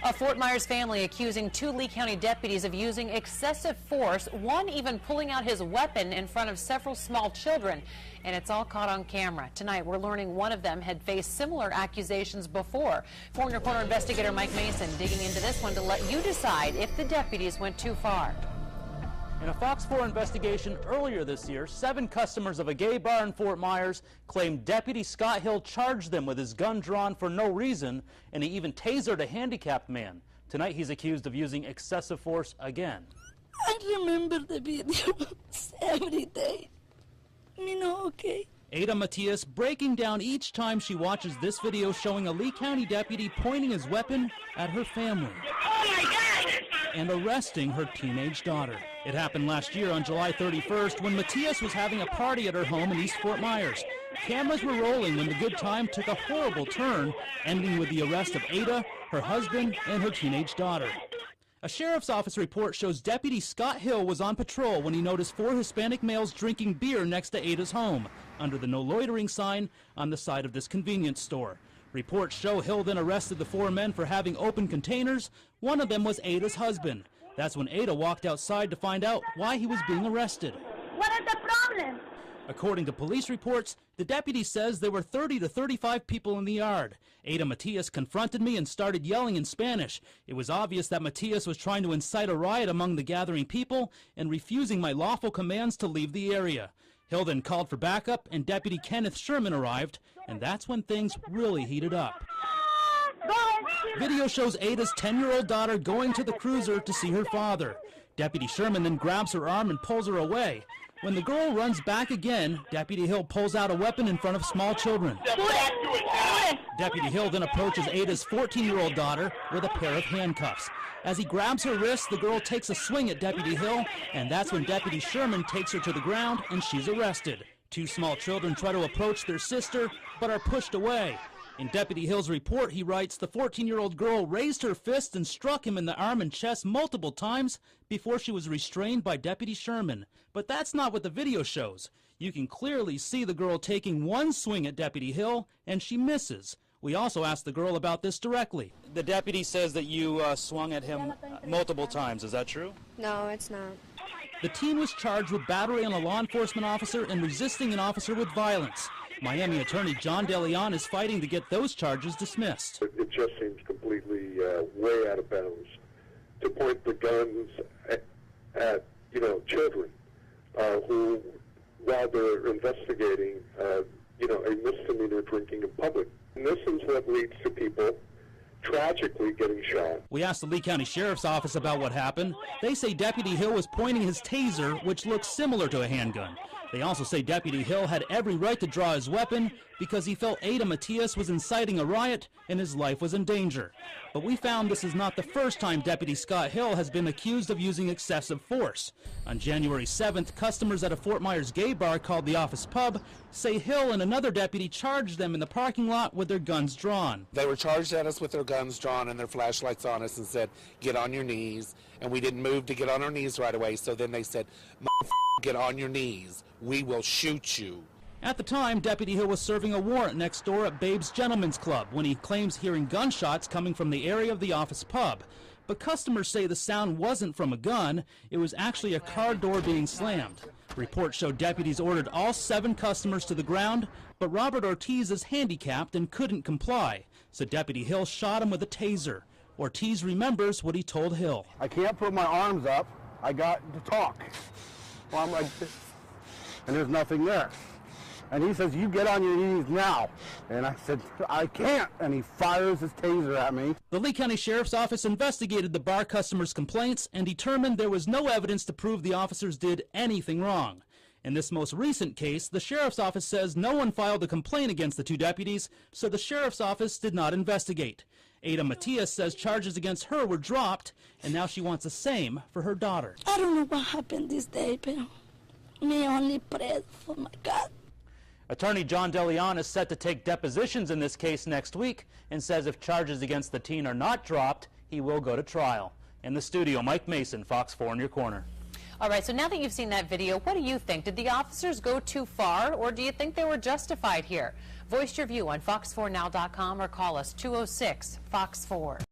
A Fort Myers family accusing 2 Lee County deputies of using excessive force, one even pulling out his weapon in front of several small children. And it's all caught on camera. Tonight, we're learning one of them had faced similar accusations before. For Your Corner investigator Mike Mason digging into this one to let you decide if the deputies went too far. In a Fox 4 investigation earlier this year, 7 customers of a gay bar in Fort Myers claimed Deputy Scott Hill charged them with his gun drawn for no reason, and he even tasered a handicapped man. Tonight, he's accused of using excessive force again. I remember the video every day. Okay. Ada Matias breaking down each time she watches this video showing a Lee County deputy pointing his weapon at her family. Oh my God! And arresting her teenage daughter. It happened last year on July 31st when Matias was having a party at her home in East Fort Myers. Cameras were rolling when the good time took a horrible turn, ending with the arrest of Ada, her husband, and her teenage daughter. A sheriff's office report shows Deputy Scott Hill was on patrol when he noticed 4 Hispanic males drinking beer next to Ada's home, under the no loitering sign on the side of this convenience store. Reports show Hill then arrested the 4 men for having open containers. One of them was Ada's husband. That's when Ada walked outside to find out why he was being arrested. What is the problem? According to police reports, the deputy says there were 30 to 35 people in the yard. Ada Matias confronted me and started yelling in Spanish. It was obvious that Matias was trying to incite a riot among the gathering people and refusing my lawful commands to leave the area. Hill then called for backup, and Deputy Kenneth Sherman arrived, and that's when things really heated up. Video shows Ada's 10-year-old daughter going to the cruiser to see her father. Deputy Sherman then grabs her arm and pulls her away. When the girl runs back again, Deputy Hill pulls out a weapon in front of small children. Deputy Hill then approaches Ada's 14-year-old daughter with a pair of handcuffs. As he grabs her wrist, the girl takes a swing at Deputy Hill, and that's when Deputy Sherman takes her to the ground and she's arrested. 2 small children try to approach their sister, but are pushed away. In Deputy Hill's report, he writes, the 14-year-old girl raised her fist and struck him in the arm and chest multiple times before she was restrained by Deputy Sherman. But that's not what the video shows. You can clearly see the girl taking one swing at Deputy Hill, and she misses. We also asked the girl about this directly. The deputy says that you swung at him multiple times. Is that true? No, it's not. The teen was charged with battery on a law enforcement officer and resisting an officer with violence. Miami attorney John DeLeon is fighting to get those charges dismissed. It just seems completely way out of bounds to point the guns at children who, while they're investigating, a misdemeanor drinking in public. And this is what leads to people tragically getting shot. We asked the Lee County Sheriff's Office about what happened. They say Deputy Hill was pointing his taser, which looks similar to a handgun. They also say Deputy Hill had every right to draw his weapon because he felt Ada Matias was inciting a riot and his life was in danger. But we found this is not the first time Deputy Scott Hill has been accused of using excessive force. On January 7th, customers at a Fort Myers gay bar called the Office Pub say Hill and another deputy charged them in the parking lot with their guns drawn. They were charged at us with their guns drawn and their flashlights on us and said, get on your knees. And we didn't move to get on our knees right away, so then they said, get on your knees. We will shoot you. At the time, Deputy Hill was serving a warrant next door at Babe's Gentlemen's Club when he claims hearing gunshots coming from the area of the Office Pub. But customers say the sound wasn't from a gun, it was actually a car door being slammed. Reports show deputies ordered all 7 customers to the ground, but Robert Ortiz is handicapped and couldn't comply, so Deputy Hill shot him with a taser. Ortiz remembers what he told Hill. I can't put my arms up, I got to talk. Well, I'm like this, and there's nothing there. And he says, you get on your knees now. And I said, I can't. And he fires his taser at me. The Lee County Sheriff's Office investigated the bar customers' complaints and determined there was no evidence to prove the officers did anything wrong. In this most recent case, the Sheriff's Office says no one filed a complaint against the 2 deputies, so the Sheriff's Office did not investigate. Ada Matias says charges against her were dropped, and now she wants the same for her daughter. I don't know what happened this day, but me only pray for my God. Attorney John DeLeon is set to take depositions in this case next week and says if charges against the teen are not dropped, he will go to trial. In the studio, Mike Mason, Fox 4 in your corner. All right, so now that you've seen that video, what do you think? Did the officers go too far, or do you think they were justified here? Voice your view on fox4now.com or call us 206-FOX4.